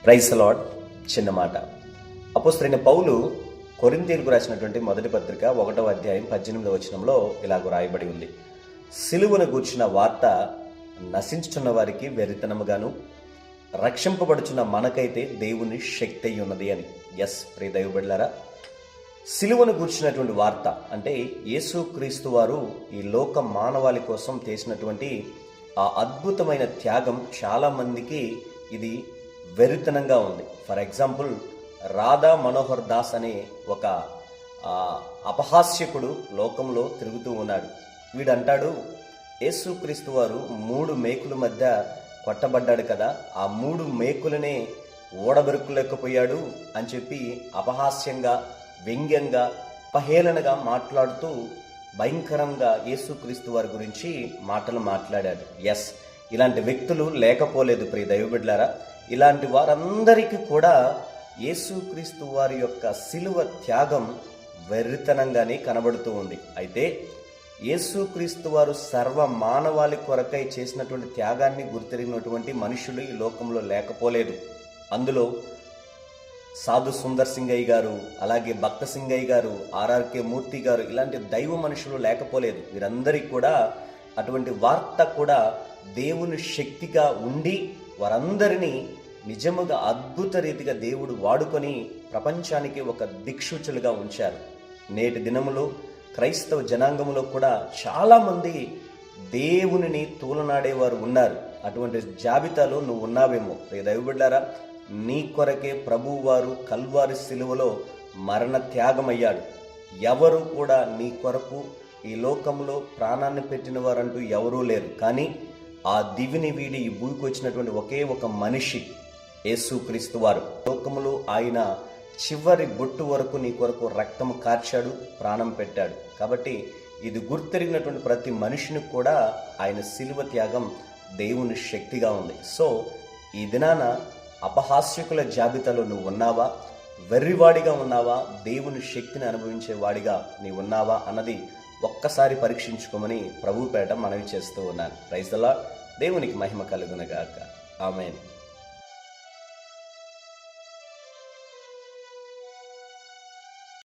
Praise the lord. చిన్న మాట. అపోస్తలుడైన పౌలు కొరింథీయులకు రాసినటువంటి మొదటి పత్రిక 1వ అధ్యాయం 18వ వచనంలో ఇలాగ రాయబడి ఉంది. సిలువను గూర్చిన వార్త నశించుచున్న వారికి వెరితనముగాను, రక్షింపబడుచున్న మనకైతే దేవుని శక్తి అయి ఉన్నది అని. ఎస్ ప్రియ దైవ బిడ్డలారా, సిలువను గూర్చినటువంటి వార్త అంటే యేసుక్రీస్తు వారు ఈ లోక మానవాళి కోసం చేసినటువంటి ఆ అద్భుతమైన త్యాగం చాలా మందికి ఇది వెరితనంగా ఉంది. ఫర్ ఎగ్జాంపుల్, రాధా మనోహర్ దాస్ అనే ఒక అపహాస్యకుడు లోకంలో తిరుగుతూ ఉన్నాడు. వీడంటాడు, యేసుక్రీస్తు వారు 3 మేకుల మధ్య కొట్టబడ్డాడు కదా, ఆ 3 మేకులనే ఓడబెరుకులేకపోయాడు అని చెప్పి అపహాస్యంగా, వ్యంగ్యంగా, అపహేళనగా మాట్లాడుతూ భయంకరంగా యేసుక్రీస్తు వారి గురించి మాటలు మాట్లాడాడు. ఎస్, ఇలాంటి వ్యక్తులు లేకపోలేదు ప్రియ దైవబిడ్డలారా. ఇలాంటి వారందరికీ కూడా యేసుక్రీస్తు వారి యొక్క సిలువ త్యాగం వెర్రితనంగానే కనబడుతూ ఉంది. అయితే యేసుక్రీస్తు వారు సర్వ మానవాళి కొరకై చేసినటువంటి త్యాగాన్ని గుర్తెరిగినటువంటి మనుషులు ఈ లోకంలో లేకపోలేదు. అందులో సాధు సుందర్ సింగయ్య గారు, అలాగే భక్త సింగయ్య గారు, ఆర్ఆర్కే మూర్తి గారు, ఇలాంటి దైవ మనుషులు లేకపోలేదు. వీరందరికీ కూడా అటువంటి వార్త కూడా దేవుని శక్తిగా ఉండి వారందరినీ నిజముగా అద్భుత రీతిగా దేవుడు వాడుకొని ప్రపంచానికి ఒక దిక్సూచులుగా ఉంచారు. నేటి దినములో క్రైస్తవ జనాంగంలో కూడా చాలామంది దేవునిని తూలనాడేవారు ఉన్నారు. అటువంటి జాబితాలో నువ్వు ఉన్నావేమో. దైవబిడ్డారా, నీ కొరకే ప్రభువు వారు కల్వారి సిలువలో మరణ త్యాగమయ్యాడు. ఎవరు కూడా నీ కొరకు ఈ లోకంలో ప్రాణాన్ని పెట్టిన వారంటూ ఎవరూ లేరు. కానీ ఆ దివిని వీడి ఈ భూమికి వచ్చినటువంటి ఒకే ఒక మనిషి యేసుక్రీస్తు వారు. లోకములో ఆయన చివరి బొట్టు వరకు నీ కొరకు రక్తము కార్చాడు, ప్రాణం పెట్టాడు. కాబట్టి ఇది గుర్తెరిగినటువంటి ప్రతి మనిషిని కూడా ఆయన సిలువ త్యాగం దేవుని శక్తిగా ఉంది. సో ఈ దినాన అపహాస్యకుల జాబితాలో నువ్వు ఉన్నావా, వెర్రివాడిగా ఉన్నావా, దేవుని శక్తిని అనుభవించే వాడిగా నీవు ఉన్నావా అన్నది ఒక్కసారి పరీక్షించుకోమని ప్రభు పేట మనవి చేస్తూ ఉన్నాను. Praise the lord. దేవునికి మహిమ కలుగునగాక. ఆమేన్.